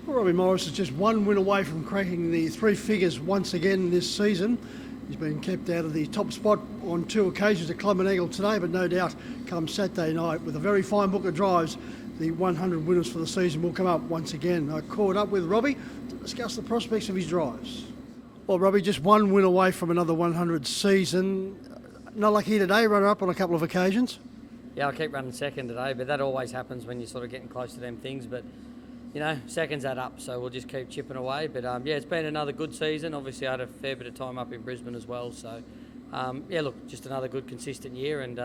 Robbie Morris is just one win away from cracking the three figures once again this season. He's been kept out of the top spot on two occasions at Club Menangle today, but no doubt come Saturday night with a very fine book of drives, the 100 winners for the season will come up once again. I caught up with Robbie to discuss the prospects of his drives. Well, Robbie, just one win away from another 100 season. Not lucky today, runner-up on a couple of occasions. Yeah, I keep running second today, but that always happens when you're sort of getting close to them things. But, you know, seconds add up, so we'll just keep chipping away. But, yeah, it's been another good season. Obviously, I had a fair bit of time up in Brisbane as well. So, yeah, look, just another good, consistent year and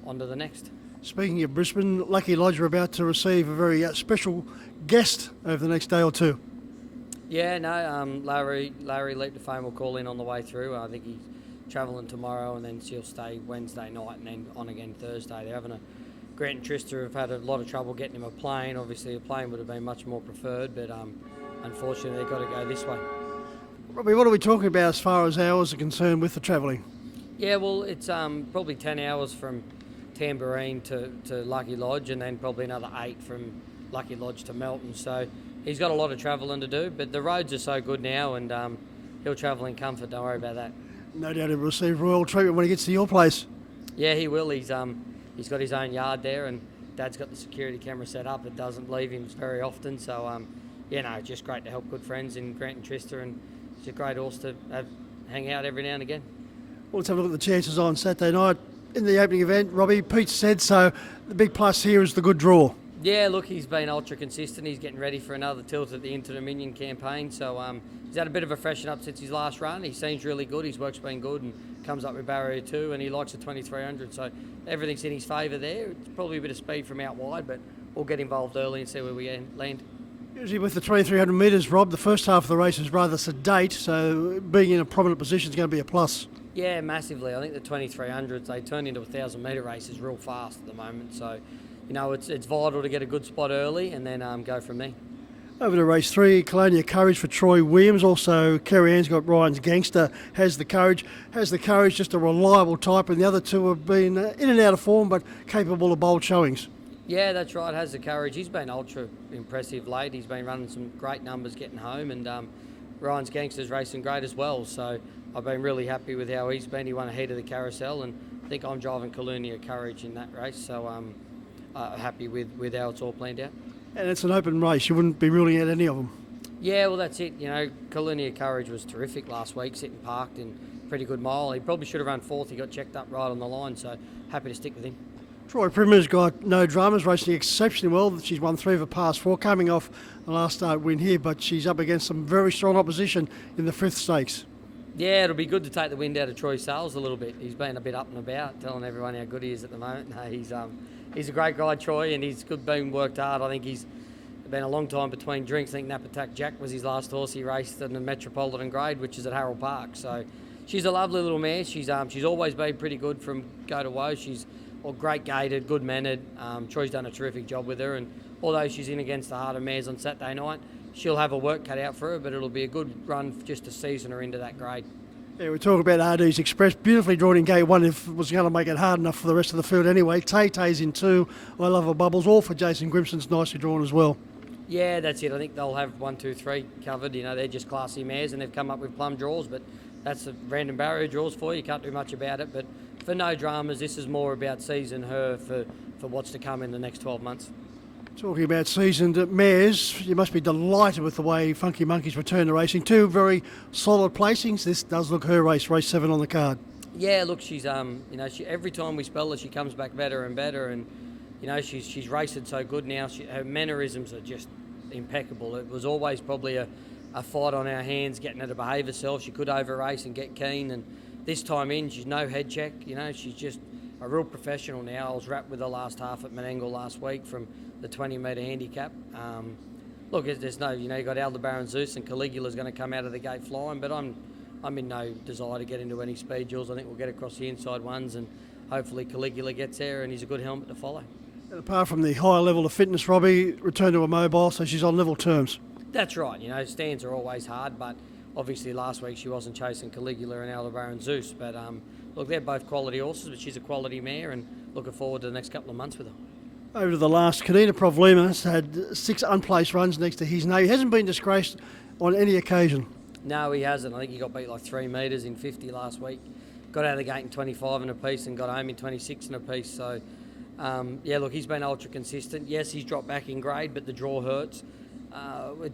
on to the next. Speaking of Brisbane, Lucky Lodge are about to receive a very special guest over the next day or two. Yeah, no, Larry Leap to Fame will call in on the way through. I think he's travelling tomorrow and then she'll stay Wednesday night and then on again Thursday. They're having Grant and Trista have had a lot of trouble getting him a plane. Obviously a plane would have been much more preferred, but unfortunately they've got to go this way. Robbie, what are we talking about as far as hours are concerned with the travelling? Yeah, well, it's probably 10 hours from Tamborine to Lucky Lodge and then probably another 8 from Lucky Lodge to Melton. So he's got a lot of travelling to do, but the roads are so good now and he'll travel in comfort, don't worry about that. No doubt he'll receive royal treatment when he gets to your place. Yeah, he will. He's got his own yard there and Dad's got the security camera set up. It doesn't leave him very often. So, yeah, no, just great to help good friends in Grant and Trista and it's a great horse to hang out every now and again. Well, let's have a look at the chances on Saturday night. In the opening event, Robbie, Pete said so. The big plus here is the good draw. Yeah, look, he's been ultra consistent. He's getting ready for another tilt at the Inter-Dominion campaign. So he's had a bit of a freshen up since his last run. He seems really good. His work's been good and comes up with barrier 2 and he likes the 2300. So everything's in his favour there. It's probably a bit of speed from out wide, but we'll get involved early and see where we land. Usually with the 2300 metres, Rob, the first half of the race is rather sedate, so being in a prominent position is going to be a plus. Yeah, massively. I think the 2300s, they turn into 1,000 metre races real fast at the moment. So, you know, it's vital to get a good spot early and then go from there. Over to race 3, Colonia Courage for Troy Williams. Also, Kerry Ann's got Ryan's Gangster, has the courage, just a reliable type, and the other two have been in and out of form but capable of bold showings. Yeah, that's right, has the courage. He's been ultra impressive late. He's been running some great numbers getting home and Ryan's Gangster's racing great as well. So I've been really happy with how he's been. He won ahead of the carousel and I think I'm driving Colonia Courage in that race. So I'm happy with how it's all planned out. And it's an open race. You wouldn't be ruling out any of them. Yeah, well, that's it. You know, Colonia Courage was terrific last week, sitting parked in pretty good mile. He probably should have run 4th. He got checked up right on the line, so happy to stick with him. Troy Primmer's got no dramas, racing exceptionally well. She's won 3 of her past 4, coming off the last start win here, but she's up against some very strong opposition in the 5th stakes. Yeah, it'll be good to take the wind out of Troy Sales a little bit. He's been a bit up and about, telling everyone how good he is at the moment. No, he's a great guy, Troy, and he's been worked hard. I think he's been a long time between drinks. I think Napatak Jack was his last horse he raced in the Metropolitan Grade, which is at Harold Park. So she's a lovely little mare. She's always been pretty good from go to woe. She's great gated, good mannered. Troy's done a terrific job with her, and although she's in against the harder mares on Saturday night, she'll have a work cut out for her, but it'll be a good run just to season her into that grade. Yeah, we're talking about RD's Express, beautifully drawn in gate 1 if it was going to make it hard enough for the rest of the field anyway. Tay-Tay's in 2, I Love Her Bubbles, all for Jason Grimson's nicely drawn as well. Yeah, that's it. I think they'll have 1, 2, 3 covered. You know, they're just classy mares and they've come up with plum draws, but that's the random barrier draws for you. You can't do much about it, but for no dramas, this is more about season her for what's to come in the next 12 months. Talking about seasoned mares, you must be delighted with the way Funky Monkeys return to racing. 2 very solid placings. This does look her race 7 on the card. Yeah, look, she's you know, every time we spell her, she comes back better and better, and you know, she's racing so good now. Her mannerisms are just impeccable. It was always probably a fight on our hands getting her to behave herself. She could over race and get keen, and this time in, she's no head check. You know, she's just a real professional now. I was wrapped with her last half at Menangle last week from the 20 metre handicap. Look, there's no, you know, you got Aldebaran Zeus and Caligula's going to come out of the gate flying, but I'm in no desire to get into any speed duels. I think we'll get across the inside ones and hopefully Caligula gets there and he's a good helmet to follow. And apart from the higher level of fitness, Robbie, return to a mobile, so she's on level terms. That's right. You know, stands are always hard, but obviously last week she wasn't chasing Caligula and Aldebaran Zeus. But look, they're both quality horses, but she's a quality mare and looking forward to the next couple of months with her. Over to the last, Kanina Provlimas had 6 unplaced runs next to his name. He hasn't been disgraced on any occasion. No, he hasn't. I think he got beat like 3 metres in 50 last week. Got out of the gate in 25 and a piece and got home in 26 and a piece. So, yeah, look, he's been ultra consistent. Yes, he's dropped back in grade, but the draw hurts.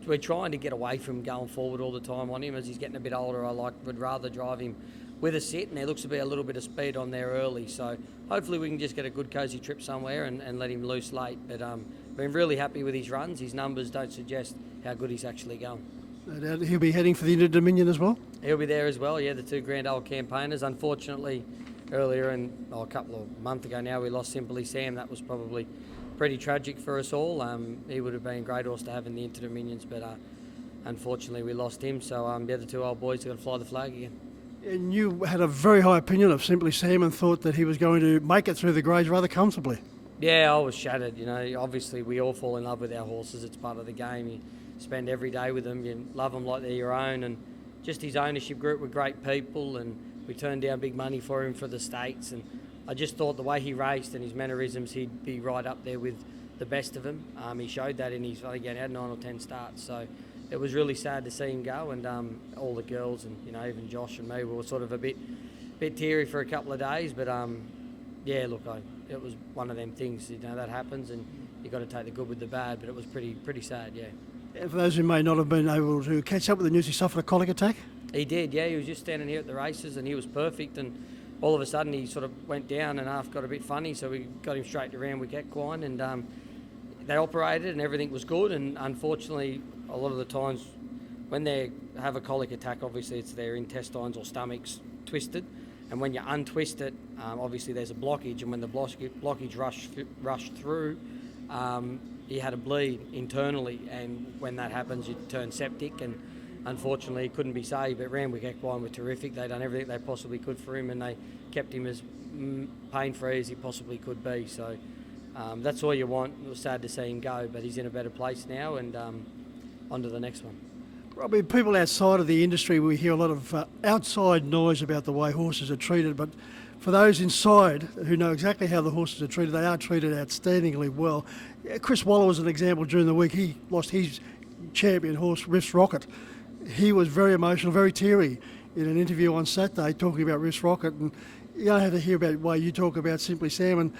We're trying to get away from going forward all the time on him as he's getting a bit older. Would rather drive him with a sit, and there looks to be a little bit of speed on there early. So hopefully we can just get a good cosy trip somewhere and let him loose late. But been really happy with his runs. His numbers don't suggest how good he's actually going. No doubt he'll be heading for the Inter Dominion as well. He'll be there as well, yeah, the 2 Grand Old campaigners. Unfortunately, earlier a couple of months ago now, we lost Simply Sam. That was probably pretty tragic for us all. He would have been a great horse to have in the Inter Dominions, but unfortunately we lost him. So the other 2 old boys are going to fly the flag again. And you had a very high opinion of Simply Sam and thought that he was going to make it through the grades rather comfortably. Yeah, I was shattered. You know, obviously we all fall in love with our horses. It's part of the game. You spend every day with them. You love them like they're your own. And just his ownership group were great people, and we turned down big money for him for the States. And I just thought the way he raced and his mannerisms, he'd be right up there with the best of them. He showed that in his, again, had 9 or 10 starts. So it was really sad to see him go, and all the girls and, you know, even Josh and me were sort of a bit teary for a couple of days. But yeah, look, it was one of them things, you know, that happens, and you got to take the good with the bad. But it was pretty sad, yeah. And for those who may not have been able to catch up with the news, he suffered a colic attack. He did, yeah. He was just standing here at the races, and he was perfect. And all of a sudden, he sort of went down, and half got a bit funny. So we got him straight around with equine, and they operated, and everything was good. And unfortunately, a lot of the times when they have a colic attack, obviously it's their intestines or stomachs twisted, and when you untwist it, obviously there's a blockage, and when the blockage rushed through, he had a bleed internally, and when that happens you turn septic, and unfortunately he couldn't be saved. But Randwick Equine were terrific. They done everything they possibly could for him, and they kept him as pain-free as he possibly could be. So that's all you want. It was sad to see him go, but he's in a better place now, and on to the next one. Robbie, people outside of the industry, we hear a lot of outside noise about the way horses are treated, but for those inside who know exactly how the horses are treated, they are treated outstandingly well. Chris Waller was an example during the week. He lost his champion horse, Riff's Rocket. He was very emotional, very teary in an interview on Saturday talking about Riff's Rocket, and you don't have to hear about the way you talk about Simply Sam and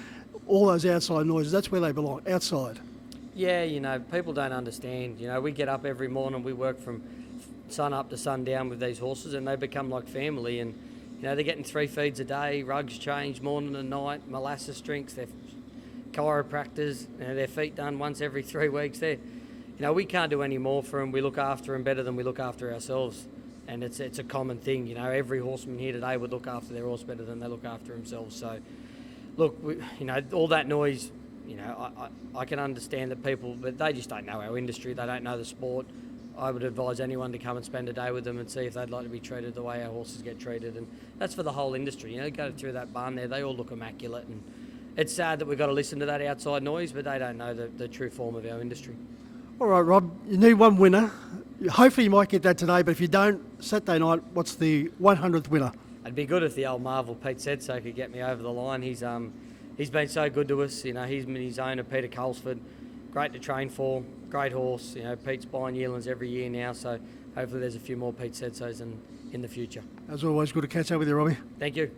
all those outside noises. That's where they belong, outside. Yeah, you know, people don't understand. You know, we get up every morning, we work from sun up to sundown with these horses, and they become like family. And you know, they're getting 3 feeds a day, rugs changed morning and night, molasses drinks, their chiropractors, you know, their feet done once every 3 weeks. You know, we can't do any more for them. We look after them better than we look after ourselves, and it's a common thing. You know, every horseman here today would look after their horse better than they look after themselves. So, look, you know, all that noise. You know, I can understand that people, but they just don't know our industry. They don't know the sport. I would advise anyone to come and spend a day with them and see if they'd like to be treated the way our horses get treated. And that's for the whole industry. You know, go through that barn there, they all look immaculate. And it's sad that we've got to listen to that outside noise, but they don't know the true form of our industry. All right, Rob, you need one winner. Hopefully you might get that today, but if you don't, Saturday night, what's the 100th winner? It'd be good if the old Marvel Pete Sedso could get me over the line. He's been so good to us. You know, he's been his owner, Peter Colesford. Great to train for, great horse. You know, Pete's buying yearlings every year now, so hopefully there's a few more Pete Sedsos in the future. As always, good to catch up with you, Robbie. Thank you.